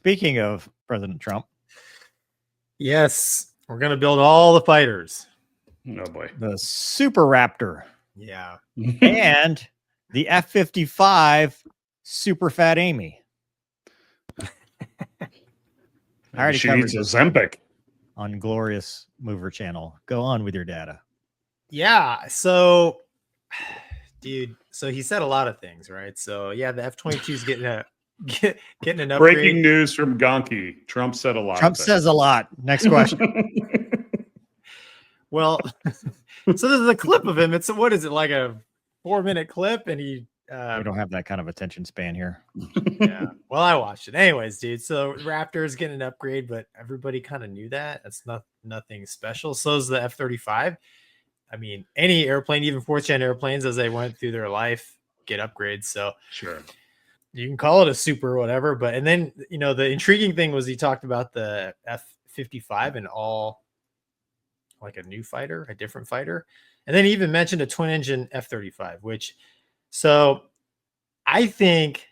Speaking of President Trump. Yes, we're going to build all the fighters. Oh, boy. The Super Raptor. Yeah. And the F-55 Super Fat Amy. I already she covered needs a this Zempic on Glorious Mover channel. Go on with your data. Yeah. So, dude, so he said a lot of things, right? So, yeah, the F-22 is getting an upgrade. Breaking news from Gonky. Trump said a lot. Trump says a lot. Next question. Well, so this is a clip of him. It's what is it, like a 4-minute clip? And he we don't have that kind of attention span here. Yeah. Well, I watched it. Anyways, dude. So Raptor is getting an upgrade, but everybody kind of knew that. That's nothing special. So is the F-35. I mean, any airplane, even 4th-gen airplanes, as they went through their life, get upgrades. So sure, you can call it a super or whatever. But and then the intriguing thing was he talked about the F-55 and all like a new fighter, a different fighter, and then he even mentioned a twin-engine F-35, which so I think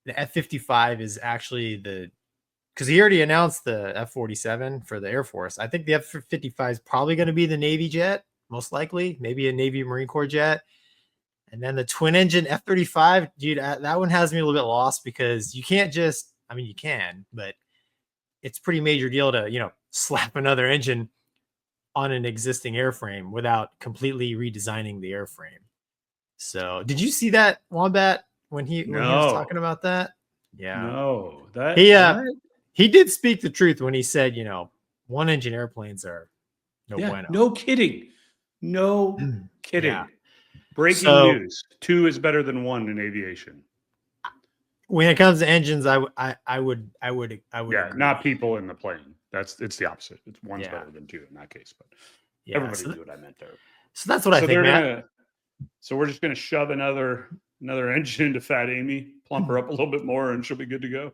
the F-55 is actually because he already announced the F-47 for the Air Force. I think the F-55 is probably going to be the Navy jet, most likely, maybe a Navy Marine Corps jet. And then the twin engine F-35, dude, that one has me a little bit lost because you can't just, I mean, you can, but it's pretty major deal to, slap another engine on an existing airframe without completely redesigning the airframe. So did you see that, Wombat, when he was talking about that? Yeah. No. He did speak the truth when he said, one engine airplanes are bueno. No kidding. No kidding. Yeah. Breaking news. 2 is better than 1 in aviation. When it comes to engines, I would Yeah, agree. not people in the plane. It's the opposite. It's 1's better than 2 in that case, but everybody knew what I meant there. So that's what I think, Matt. So we're just gonna shove another engine into Fat Amy, plump her up a little bit more, and she'll be good to go.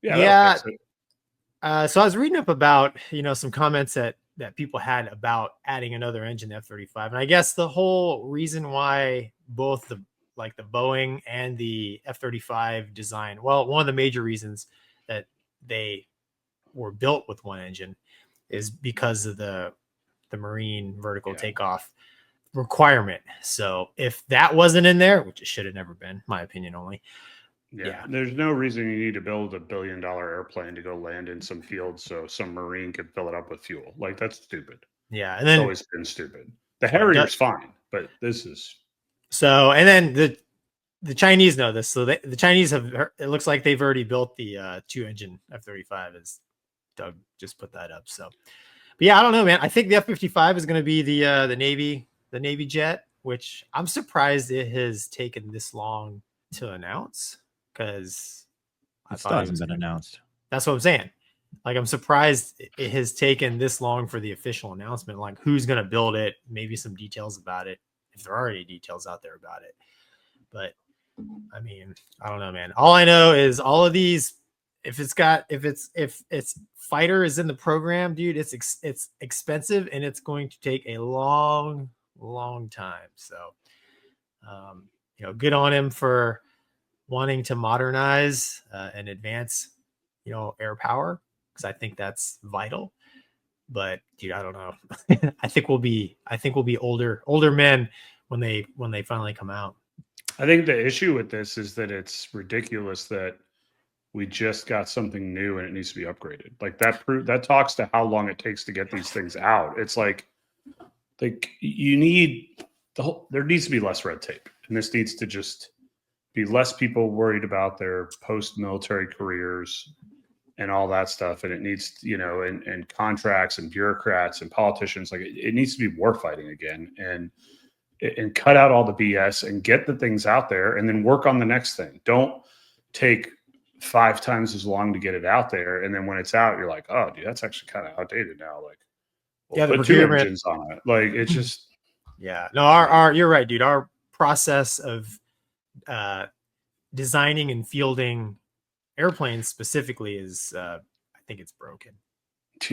Yeah. So I was reading up about some comments that people had about adding another engine to F-35, and I guess the whole reason why both the Boeing and the F-35 design, well, one of the major reasons that they were built with one engine is because of the Marine vertical takeoff requirement. So if that wasn't in there, which it should have never been, my opinion only. Yeah, there's no reason you need to build $1 billion airplane to go land in some field so some Marine could fill it up with fuel. Like, that's stupid. Yeah, and then it's always been stupid. The Harrier's fine, but this is so. And then the Chinese know this, so the Chinese have. It looks like they've already built the 2-engine F-35. As Doug just put that up. So, but yeah, I don't know, man. I think the F-55 is going to be the Navy jet, which I'm surprised it has taken this long to announce. Because it still hasn't been announced. That's what I'm saying. Like, I'm surprised it has taken this long for the official announcement. Like, who's going to build it? Maybe some details about it, if there are any details out there about it. But I mean, I don't know, man. All I know is all of these. If it's fighter is in the program, dude, it's expensive and it's going to take a long time. So, good on him for wanting to modernize and advance, air power, because I think that's vital. But dude, I don't know. I think we'll be older men when they finally come out. I think the issue with this is that it's ridiculous that we just got something new and it needs to be upgraded. Like that talks to how long it takes to get these things out. It's like you need there needs to be less red tape, and this needs to just be less people worried about their post-military careers and all that stuff. And it needs, and contracts and bureaucrats and politicians, like it needs to be war fighting again and cut out all the BS and get the things out there and then work on the next thing. Don't take 5 times as long to get it out there. And then when it's out, you're like, oh, dude, that's actually kind of outdated now. Like, put 2 engines on it. Like, it's just. Yeah, no, you're right, dude. Our process of designing and fielding airplanes specifically is I think it's broken.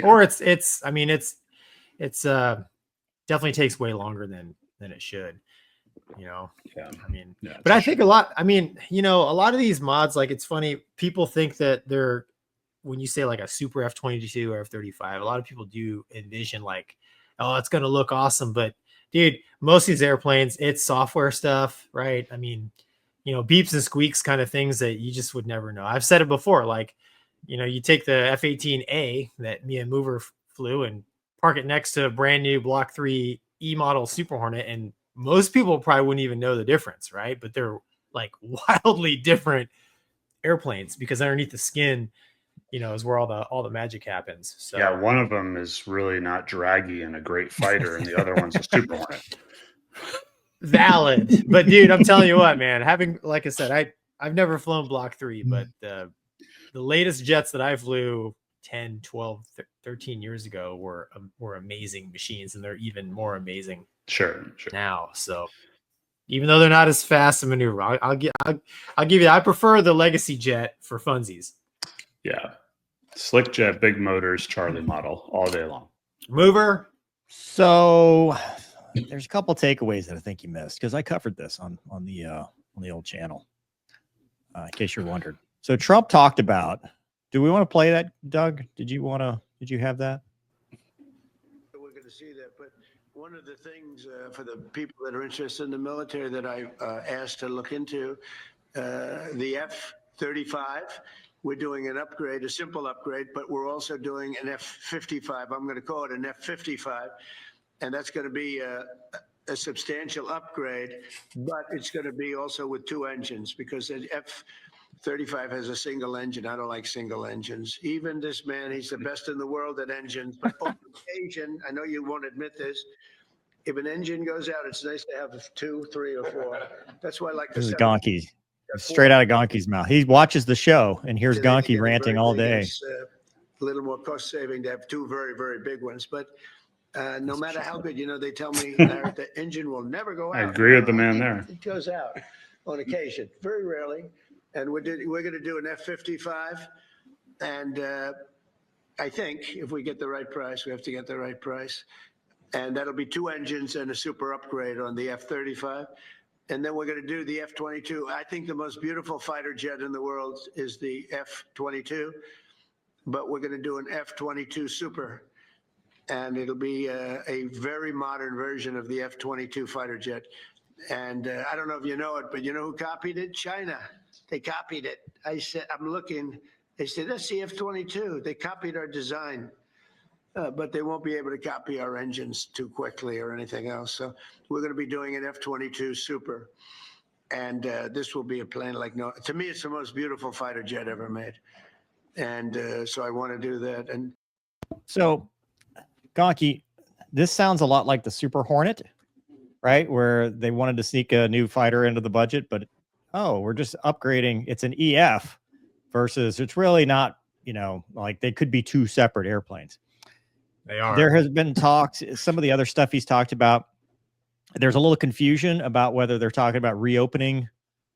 Or it's definitely takes way longer than it should, but I think a lot of these mods, like, it's funny, people think that they're when you say like a super F-22 or F-35, a lot of people do envision like, oh, it's going to look awesome. But dude, most of these airplanes, it's software stuff, right? I mean, beeps and squeaks kind of things that you just would never know. I've said it before, like, you take the F-18A that me and Mover flew and park it next to a brand new Block 3 E model Super Hornet, and most people probably wouldn't even know the difference, right? But they're like wildly different airplanes because underneath the skin, is where all the magic happens. So yeah, one of them is really not draggy and a great fighter, and the other one's a Super Hornet. Valid. But dude, I'm telling you what, man, like I said, I've never flown Block 3, but the latest jets that I flew 10, 12, 13 years ago were amazing machines, and they're even more amazing Sure. now. So even though they're not as fast to maneuver, I'll give you, I prefer the Legacy jet for funsies. Yeah. Slick jet, big motors, Charlie model all day long. Mover. So there's a couple takeaways that I think you missed because I covered this on the old channel. In case you're wondering. So Trump talked about, do we want to play that, Doug? Did you have that? We're going to see that, but one of the things for the people that are interested in the military that I asked to look into, the F-35, we're doing an upgrade, a simple upgrade, but we're also doing an F-55. I'm going to call it an F-55, and that's going to be a substantial upgrade, but it's going to be also with two engines because the F-35 has a single engine. I don't like single engines. Even this man, he's the best in the world at engines, but on occasion, I know you won't admit this, if an engine goes out, it's nice to have 2, 3, or 4. That's why I like the This is 7. Gonky. Straight out of Gonky's mouth. He watches the show and hears Gonky ranting all day. It's a little more cost saving to have 2 very, very big ones, but no matter how good, they tell me the engine will never go out. I agree with the man there. It goes out on occasion, very rarely. And we're going to do an F-55. And I think if we get the right price, we have to get the right price. And that'll be 2 engines and a super upgrade on the F-35. And then we're going to do the F-22. I think the most beautiful fighter jet in the world is the F-22. But we're going to do an F-22 Super. And it'll be a very modern version of the F-22 fighter jet. And I don't know if you know it, but you know who copied it? China. They copied it. I said, I'm looking. They said, that's the F-22. They copied our design. But they won't be able to copy our engines too quickly or anything else. So we're going to be doing an F-22 Super. And this will be a plane to me, it's the most beautiful fighter jet ever made. And so I want to do that. And so, Gonky, this sounds a lot like the Super Hornet, right? Where they wanted to sneak a new fighter into the budget, but we're just upgrading. It's an EF versus it's really not, like they could be 2 separate airplanes. They are. There has been talks, some of the other stuff he's talked about. There's a little confusion about whether they're talking about reopening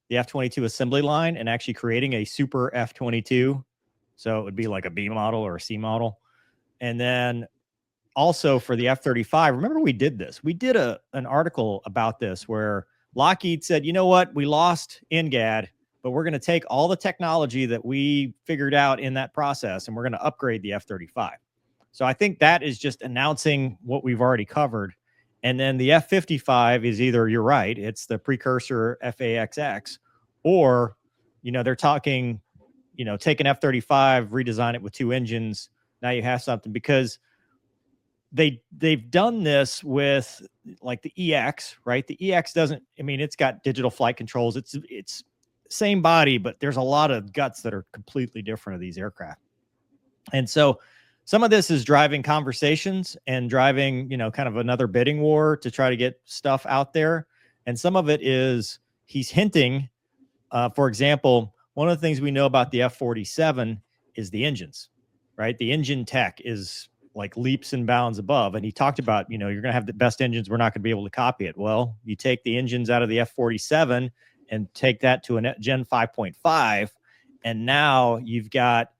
the F-22 assembly line and actually creating a super F-22. So it would be like a B model or a C model. And then also for the F-35, remember we did this. We did an article about this where Lockheed said, you know what? We lost NGAD, but we're going to take all the technology that we figured out in that process and we're going to upgrade the F-35. So I think that is just announcing what we've already covered. And then the F-55 is either, you're right, it's the precursor FAXX, or, they're talking, take an F-35, redesign it with 2 engines. Now you have something because they've done this with like the EX, right? The EX doesn't, it's got digital flight controls. It's same body, but there's a lot of guts that are completely different of these aircraft. And so some of this is driving conversations and driving, kind of another bidding war to try to get stuff out there. And some of it is he's hinting, for example, one of the things we know about the F-47 is the engines, right? The engine tech is like leaps and bounds above. And he talked about, you're going to have the best engines. We're not going to be able to copy it. Well, you take the engines out of the F-47 and take that to a Gen 5.5. And now you've got,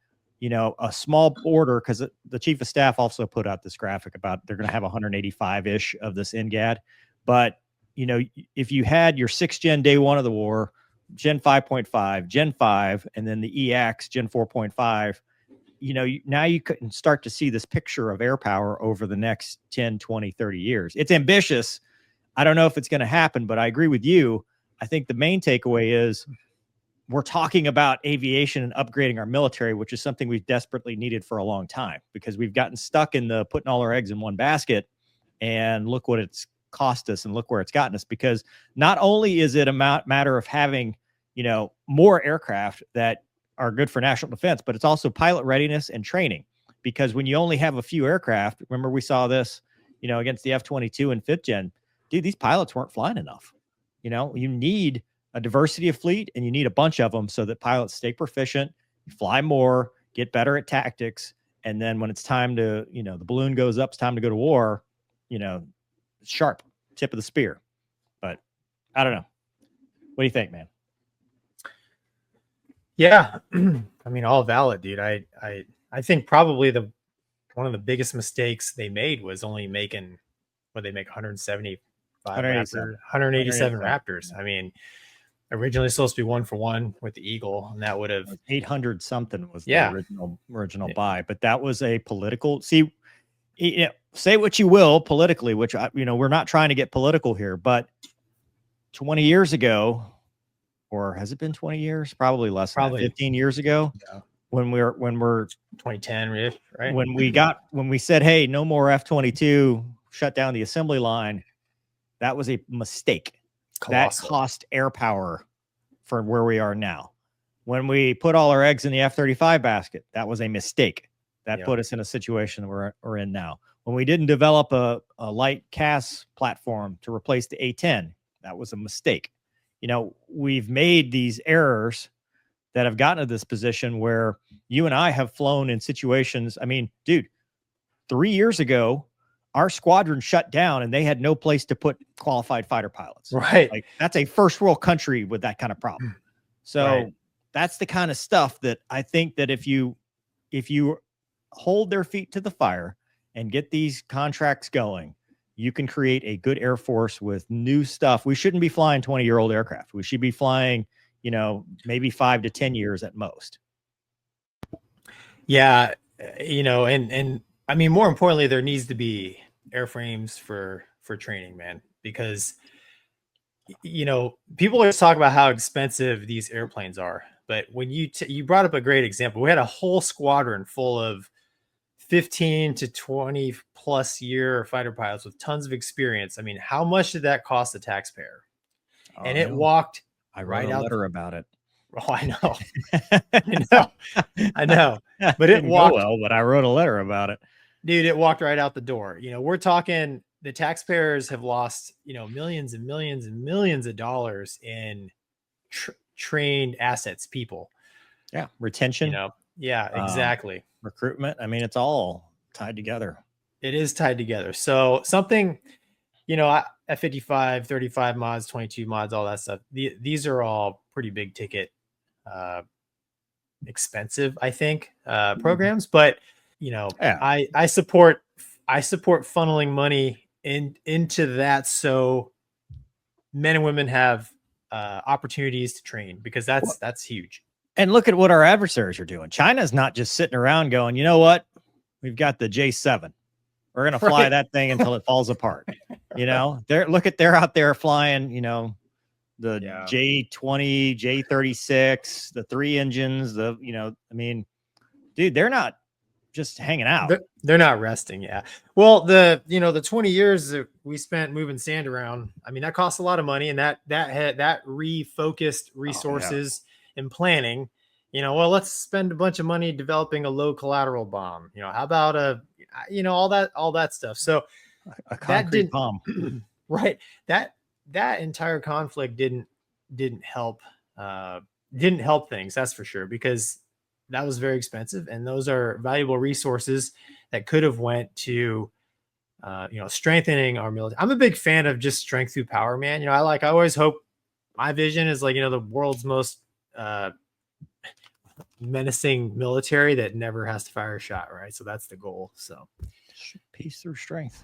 a small order, because the chief of staff also put out this graphic about they're going to have 185-ish of this NGAD. But, if you had your 6th gen day 1 of the war, Gen 5.5, Gen 5, and then the EX, Gen 4.5, now you can start to see this picture of air power over the next 10, 20, 30 years. It's ambitious. I don't know if it's going to happen, but I agree with you. I think the main takeaway is we're talking about aviation and upgrading our military, which is something we've desperately needed for a long time, because we've gotten stuck in the putting all our eggs in one basket, and look what it's cost us and look where it's gotten us. Because not only is it a matter of having, more aircraft that are good for national defense, but it's also pilot readiness and training. Because when you only have a few aircraft, remember we saw this, against the F-22 and 5th gen, dude, these pilots weren't flying enough. You need a diversity of fleet, and you need a bunch of them so that pilots stay proficient, fly more, get better at tactics. And then when it's time to, the balloon goes up, it's time to go to war, sharp tip of the spear. But I don't know. What do you think, man? Yeah. I mean, all valid, dude. I think probably one of the biggest mistakes they made was only making, they make 187 Raptors. I mean, originally supposed to be 1-for-1 with the Eagle, and that would have 800 something was the original buy. But that was a political, say what you will politically, which we're not trying to get political here, but 20 years ago, or has it been 20 years? Probably less than 15 years ago. Yeah. When we're 2010, right? When we said, hey, no more F-22, shut down the assembly line, that was a mistake. Colossal. That cost air power for where we are now. When we put all our eggs in the F-35 basket, that was a mistake. That put us in a situation we're in now. When we didn't develop a light CAS platform to replace the A-10, that was a mistake. We've made these errors that have gotten to this position where you and I have flown in situations. I mean, dude, 3 years ago, our squadron shut down and they had no place to put qualified fighter pilots. Right. Like, that's a first world country with that kind of problem. So that's the kind of stuff that I think that if you hold their feet to the fire and get these contracts going, you can create a good Air Force with new stuff. We shouldn't be flying 20-year-old aircraft. We should be flying, maybe 5 to 10 years at most. Yeah. And I mean, more importantly, there needs to be airframes for training, man, because, people always talk about how expensive these airplanes are. But when you brought up a great example, we had a whole squadron full of 15 to 20 plus year fighter pilots with tons of experience. I mean, how much did that cost the taxpayer? And it walked. I wrote a letter about it. Oh, I know. I know. But it walked well, but I wrote a letter about it. Dude, it walked right out the door. We're talking, the taxpayers have lost, millions and millions and millions of dollars in trained assets, people. Yeah. Retention. Yeah, exactly. Recruitment. I mean, it's all tied together. It is tied together. So something, F-55, 35 mods, 22 mods, all that stuff. These are all pretty big ticket, expensive, I think, programs. But, I support funneling money into that, so men and women have opportunities to train, because that's huge. And look at what our adversaries are doing. China's not just sitting around going, you know what? We've got the J7. We're going to fly that thing until it falls apart. They're out there flying, the J20, J36, the 3 engines, I mean, dude, they're not just hanging out. They're not resting. Yeah. Well, the 20 years that we spent moving sand around, I mean, that costs a lot of money, and that refocused resources and planning. Let's spend a bunch of money developing a low collateral bomb. How about all that stuff. So a concrete bomb. Right. That entire conflict didn't help things, that's for sure, because that was very expensive, and those are valuable resources that could have went to strengthening our military. I'm a big fan of just strength through power, man. I always hope, my vision is the world's most menacing military that never has to fire a shot, right? So that's the goal. So peace through strength.